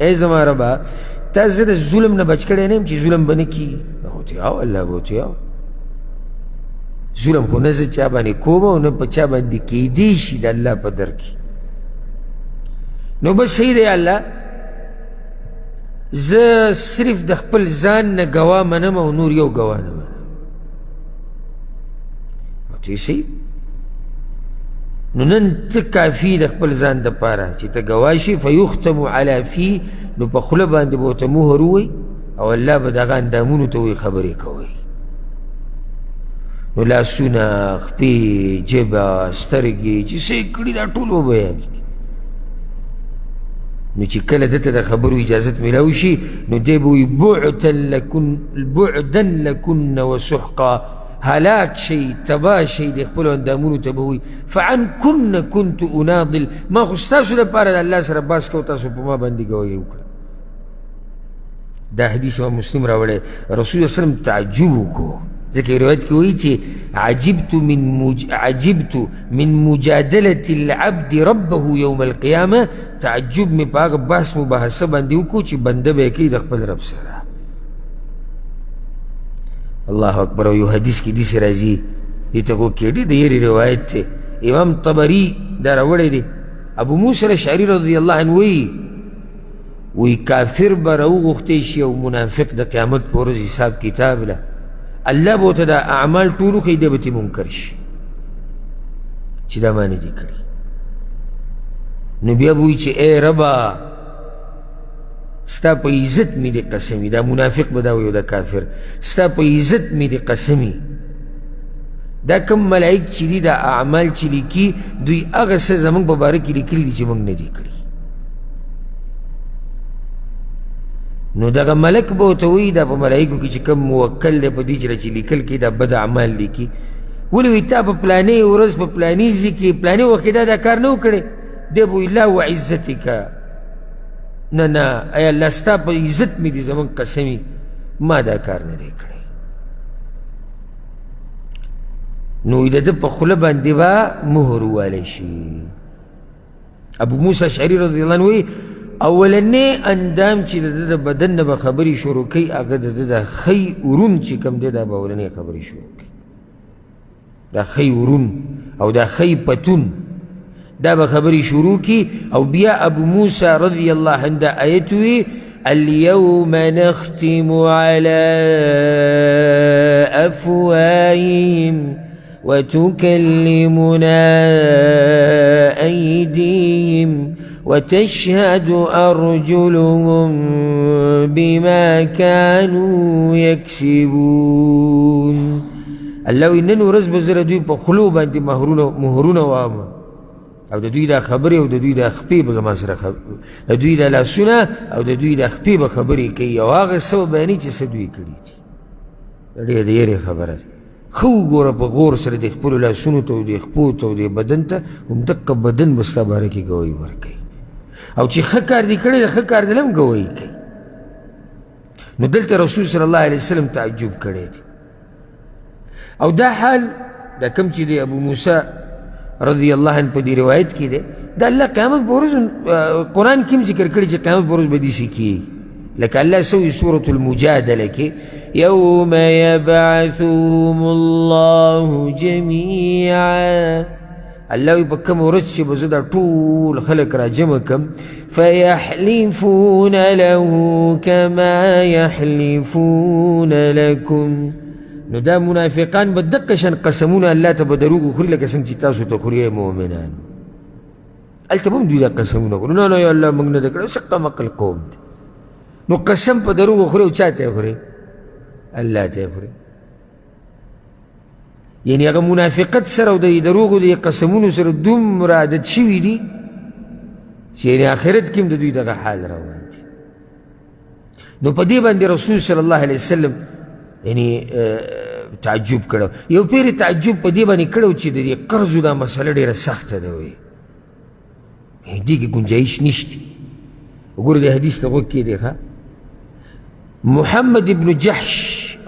اے زما ربا تا زه د ظلم نه بچ کړی نه یم چې ظلم به نه کېږي. ورته او الله به ورته او ظلم خو نه زه چا باندې کوم او نه په چا باندې کېدی شي د الله په در کې. نو بس صحیح دی الله، زه صرف د خپل ځان نه ګواه منم او نور یو ګواه نه منم. ورته صحیح. نو نن ته کافي د خپل ځان دپاره چې ته ګواه شي. فیختم علی فی، نو په خوله باندې به ورته مهر ووایي او الله به دغه اندامونو ته وایي خبرې کوئ. نو لاسونه، خپې، جبه، سترګې چې څه یې کړي دا ټول به بیان کړي. نو چې کله دته د خبرو اجازت میلاو شي نو دی به وایي بعدا لکن وسحقا، هلاک شي، تباه شي د خپلو اندامونو ته به وایي فعنکن کنت اناضل، ما خو ستاسو لپاره د الله سره باس کو، تاسو په ما باندې ګویې وکړه. دا حدیث امام مسلم راوړی. رسول الله وسلم تعجب وکړو، ځکه روایت کې وایي چې عجبت من مجادلة العبد ربه یوم القیامه، تعجب مې په هغه بحث مباحثه باندې وکړو چې بنده به یې کوي د خپل رب سره. الله اکبر. او یو حدیث کې داسې راځي، دې ته خو کې د یېرې روایت دی، امام طبري دا راوړی دی. ابو موسی الاشعري رضی الله عنه وی کافر به راوغوښتی شي او منافق د قیامت په ورځ حساب کتاب له الله به ورته دا اعمال ټول وښیي، دی به ترې منکر شي چې دا ما نه دي کړي. نو بیا به وایي چې ای ربه ستا په عزت مې دې قسمي، دا منافق به دا وایي او دا کافر، ستا په عزت مې دې قسمي دا کم ملائک چې دي دا اعمال چې لیکي دوی هغه څه زموږ په باره کې لیکلي دي چې موږ نه دي کړي. نو دغه ملک به ورته وایي دا په ملایکو کې چې کوم موکل دی په دې چې لیکل کې دا بد اعمال لیکي، ولې وایي تا په پلانې ورځ په پلانې ځای کې پلانې وخت کې دا کار نه و کړی؟ دی به وایي لا وعزتک، نه نه ای الله ستا په عزت مې دي زموږ قسمي ما دا کار نه دی کړی. نو د ده په خوله باندې به مهر ووالی شي. ابو موسی اشعري رضی الله عنه وایي اولنی اندام چې د ده د بدن نه به خبرې شروع کوي هغه د ده د ښی ورون چې کوم دی دا به اولنی خبرې شروع کوي. دا ښی ورون او دا ښی پتون دا به خبرې شروع کی. او بیا ابو موسی رضی الله عنه دا آیت وی اليوم نختم على افواههم وتكلمنا أيديهم وتشهد أرجلهم بما كانوا يكسبون. الله إنن ورز بزر دوی په خلو باندې مهرونه واما او د دوی دا خبرې او د دوی دا خپې به زما سره د دوی دا لاسونه او د دوی دا خپې به خبرې کوي او هغه څه به بیانوي چې څه دوی کړي دي. ډېره د یېرې خبره ده. ښه وګوره په غور سره د خپلو لاسونو ته او د خپو ته او د بدن ته، همدقه بدن به ستا باره کې ګواهي ورکوي او چې ښه کار دې کړی د ښه کار دله هم ګواهي کوي. نو دلته رسول صلی الله علیه وسلم تعجب کړی دی. او دا حال دا کوم چې دی ابو موسی رضی الله عنه په دې روایت کې دی دا الله قیامت په ورځ قرآن کې هم ذکر کړي چې قیامت په ورځ به داسې کېږي. لکه الله سوي سورة المجادله کې يوم يبعثهم الله جميعا، الله وي په کوم ورځ چې به زه دا ټول خلک را جمع کړم فيحلفون له كما يحلفون لكم. نو دا منافقان به دقه شان قسمونه الله ته به دروغ وخوري لکه څنګه چې تاسو ته خوري مؤمنانو. هلته به هم دوی دا قسمونه خوري نه نه یا الله موږ نه ده کړی، څه قمقل قوم دی. نو قسم په دروغ وخوري او چا ته یې خوري؟ الله ته یې خوري. یعنې هغه منافقت سره او د دروغو د قسمونو سره دومره عادت شوي دي چې یعنې آخرت کې هم د دوی دغه حال روان دي. نو په دې باندې رسول صلی الله علیه وسلم یعنی تعجب کړو. یو پیر تعجب په دې باندې کړو چې د دې قرضو دا مسله ډېره سخته ده وایي، دې کې ګنجایش نشته. وګوره دې حدیث ته غوږ کېږدې ښه. محمد ابن جحش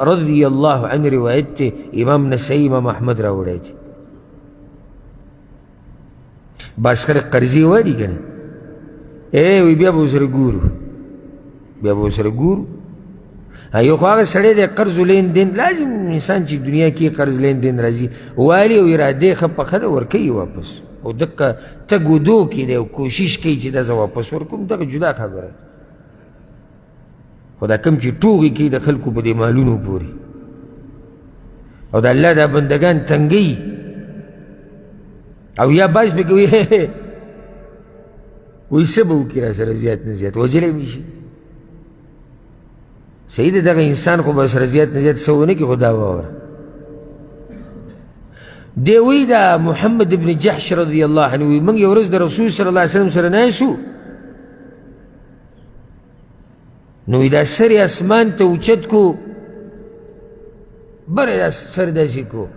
رضی الله عنه روایت دی، امام نسائی امام احمد راوړی دی. بعض خلک قرضې وایي که نه، وایي بیا به ورسره ګورو بیا به ورسره ګورو. یو خو هغه سړی دی قرض و لین دین، لازم انسان چې دنیا کې قرض لین دین راځي والي او ارادې ښه پخه ده ورکوي واپس، او دقه تګ و دو کې دی او کوشش کوي چې دا زه واپس ورکوم، دغه جدا خبره. خو دا کوم چې ټوغې کوي د خلکو په دې مالونو پورې او د الله دا بندګان تنګوي او یا باز پې کوي وایي څه به وکړي را سره زیات نه زیات وجلی مې شي. صحیح ده دغه انسان خو به سره زیات نه زیات څه ونه کړي، خو دا واوره. دی وایي دا محمد بن جحش رضی الله عنه وایي موږ یو ورځ د رسول صلی الله علیه وسلم سره ناستو، نو وایي دا سر یې اسمان ته اوچت کو، بره دا سر داسې کو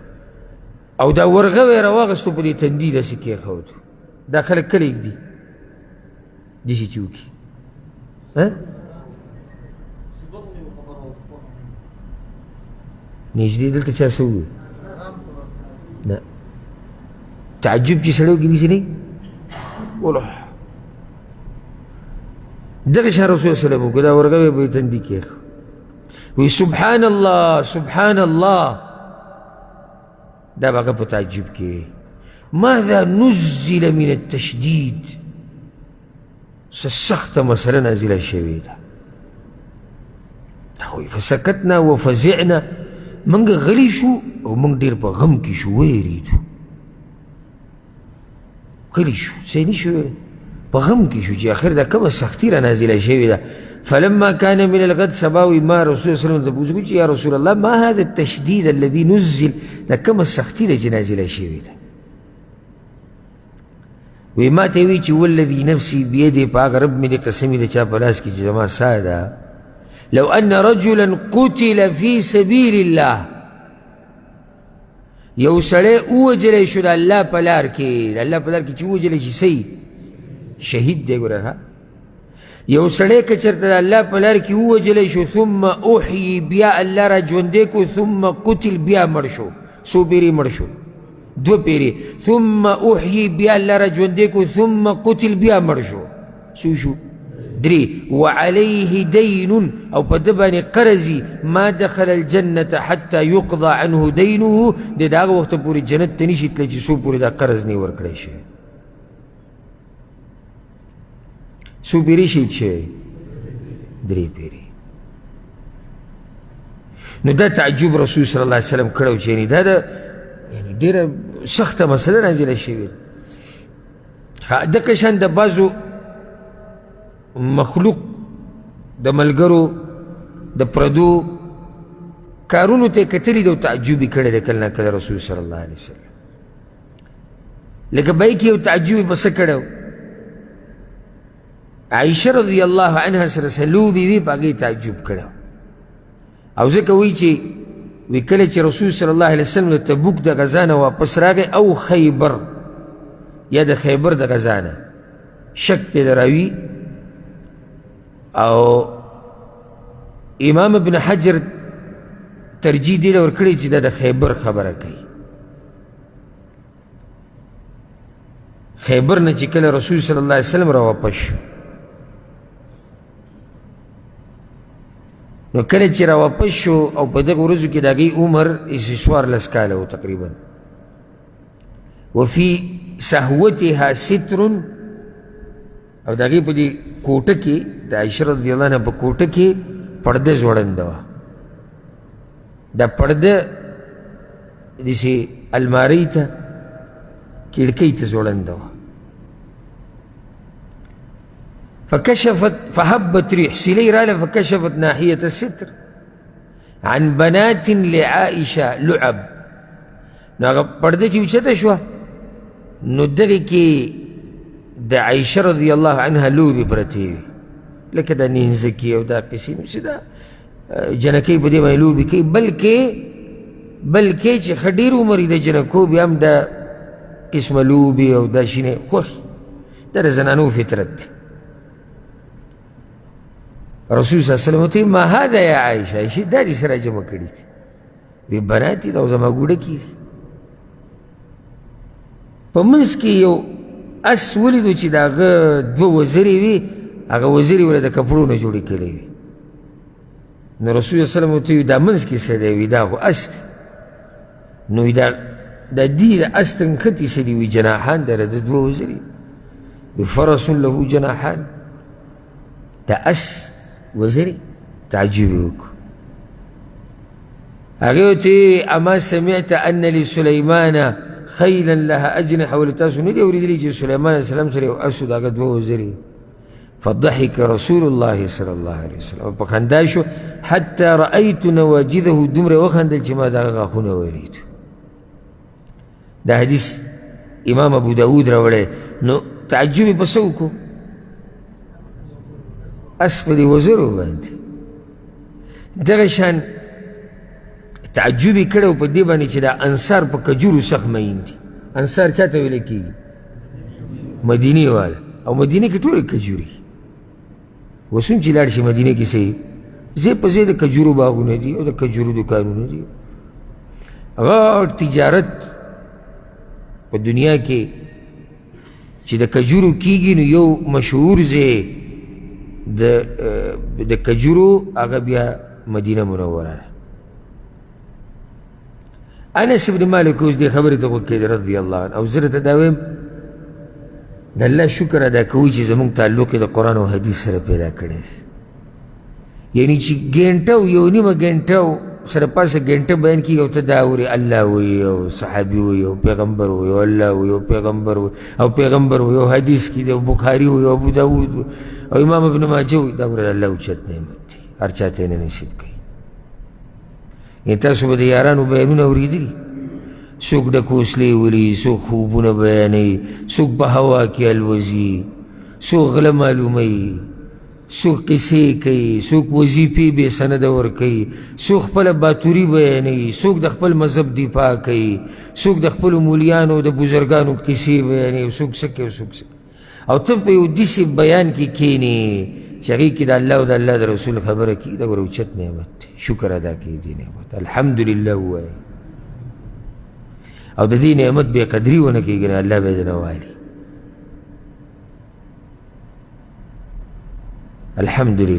او دا ورغوی یې راواغستو په دې تندي داسې کېښودو. دا خلک کله ږدي داسې چې وکړي نږدې دلته چا څه وویل؟ نه تعجب چې سړی وکړي داسې نه وي. دغه شان رسول صلی الله علیه وسلم وکړه، دا ورغوی به یې تندي کېښ وی سبحان الله سبحان الله. دا به هغه په تعجب کې ماذا نزل من التشدید، څه سخته مسله نازله شوې ده. وایي فسکتنا وفزعنا، موږ غلي شو او موږ ډېر په غم کې شو، ویرېدو غلي شو څه یې نه شو ویلی، په غم کې شو چې آخر دا کومه سختي را نازله شوې ده. فلما كان من الغد سباوي ما رسول الله صلى الله عليه وسلم تبوزو يا رسول الله ما هذا التشديد الذي نزل، دا كم السختي دا جنازله شوي ده. وما تيوي چې والذي نفسي بيده پاک رب مې دې قسمي د چا په لاس کې چې زما ساه ده، لو ان رجلا قتل في سبيل الله، یو سړی ووجلی شو د الله په لار کې، د الله په لار کې چې ووجلی شي صحیح شهید دی. ګوره یو سړی که چېرته د الله په لار کې ووجلی شو ثم احیي، بیا الله را ژوندی کو، ثم قتل بیا مړ شو، څو پیرې مړ شو؟ دوه پیرې. ثم احیي بیا الله را ژوندی کو، ثم قتل بیا مړ شو، څو شو؟ درې. وعلیه دین، او په ده باندې قرضي، ما دخل الجنة حتى يقضى عنه دینه، د هغه وخته پورې جنت ته نشي تللی چې څو پورې دا قرض نه ورکړی شي. څو پیرې شهید شوی؟ درې پیرې. نو دا تعجب رسول صلی الله علیه وسلم کړی چې یعنې دا د ډېره سخته مسله نازله شوې ده. دغه شان د بعضو مخلوق د ملګرو د پردو کارونو ته یې کتلي ده او تعجب یې کړی دی کله نه کله رسول صلی الله علیه وسلم. لکه بای کې یو تعجب یې په څه کړی و؟ عائشه رضی الله عنها سره لوبې وي په هغې تعجب کړی او ځکه وایي چې وی کله چې رسول صلی الله علیه وسلم د تبوک د غزا نه واپس راغی او خیبر یا د خیبر د غزا نه، شک دی د راوي، او امام ابن حجر ترجیح دې له ورکړې چې دا د خیبر خبره کوي. خیبر نه چې کله رسول صلی الله علیه وسلم را واپس شو، نو کله چې را واپس شو او په دغه ورځو کې د هغې عمر 14 کاله و تقریبا. وفي سهوتها ستر، او د هغې په دې کوټه کې د عایشه رضی الله عنها په کوټه کې پرده ځوړنده وه. دا پرده داسې المارۍ ته کړکۍ ته ځوړنده وه. فكشفت فهبت ريح، سیلۍ راله فكشفت ناحية الستر عن بنات لعائشة لعب. نو هغه پرده چې اوچته شوه نو دغې کې د عایشه رضی الله عنها لوبې پرتې وي، لکه دا نینځکې او دا قصې چې دا جنکۍ په دې باندې لوبې کوي، بلکې چې ښه ډېر عمر د جنکو بیا هم دا قسمه لوبې او دا شینې خوښ، دا د زنانو فطرت دی. رسول صلی الله علیه وسلم ورته ما هذا یا عایشه، عایشې دا دې سره جمع کړي دي؟ وی بنات دي، دا زما ګوډکي دي. په منځ کې یو اس ولیدو چې د هغه دوه وزرې وي، هغه وزرې ورله د کپړو نه جوړې کړې وي. نو رسول الله صلی الله علیه وسلم ته وی دا منځ کې څه دی؟ وی دا خو اس دی. نو وی دا دی د اس تنکتې څه دي؟ وی جناحان دی، د دوه وزرې. وی فرس له جناحان، د اس وزرې. تعجب یې وکړو. هغې ورته اما سمعت ان لسلیمان خیلا لها اجنحه، ولې تاسو نه دي اورېدلي چې سلیمان علیه السلام سره یو اس و د هغه دوه وزرې؟ فضحك رسول الله صلی الله علیه وسلم، په خندا شو. حتی رأیت نواجذه، دومره وخندل چې ما د هغه غاښونه ولیدو. دا حدیث امام ابو داود راوړی. نو تعجب یې په څه وکړو؟ اس په دې وزرو باندې. دغه شان تعجب یې کړی په دې باندې چې دا انصار په کجورو سخت مین دي. انصار چا ته ویلی کېږي؟ مدینې والا. او مدینې کې ټولې کجورې. اوس هم چې لاړ شي مدینې کې څه ځای په ځای د کجورو باغونه دي او د کجورو دکانونه دي. غټ تجارت په دنیا کې چې د کجورو کېږي، نو یو مشهور ځای د کجورو هغه بیا مدینه منوره ده. انس بن مالک اوس دې خبرې ته غوږ کېده رضی الله عنه. او زه درته دا وایم د الله شکر ادا کوو چې زموږ تعلق یې د قرآن او حدیث سره پیدا کړی دی. یعنی چې ګنټه او یو نیمه ګنټه سره پاسه ګنټه بیان کېږي او ته دا اورې الله وایي او صحابي وایي او پیغمبر وایي او الله وایي او پیغمبر وایي او پیغمبر وایي او حدیث کې دی او بخاري وایي او ابو داود او امام ابن ماجه وایي. دا ګوره د الله اوچت نعمت دی، هر چا ته یې نه نصیب کوي. یعنې تاسو به د یارانو بیانونه اورېدلي، څوک ډک وسلې ولي، څوک خوبونه بیانوي، څوک په هوا کې الوزي، څوک غله معلوموي، څوک قصې کوي، څوک وظیفې بې سنده ورکوي، څوک خپله باتوري بیانوي، څوک د خپل مذهب دفاع کوي، څوک د خپلو مولیانو د بزرګانو قصې بیانوي، څوک څه کوي او څوک څه. او ته په یو داسې بیان کې کښېنې چې هغې کې د الله او د الله د رسول خبره کېږي. دا ګوره اوچت نعمت دی، شکر ادا کوي دې نعمت، الحمدلله ووایه. او د دې نعمت بې قدري ونه کېږي نه، الله به یې نه والي. الحمدلله.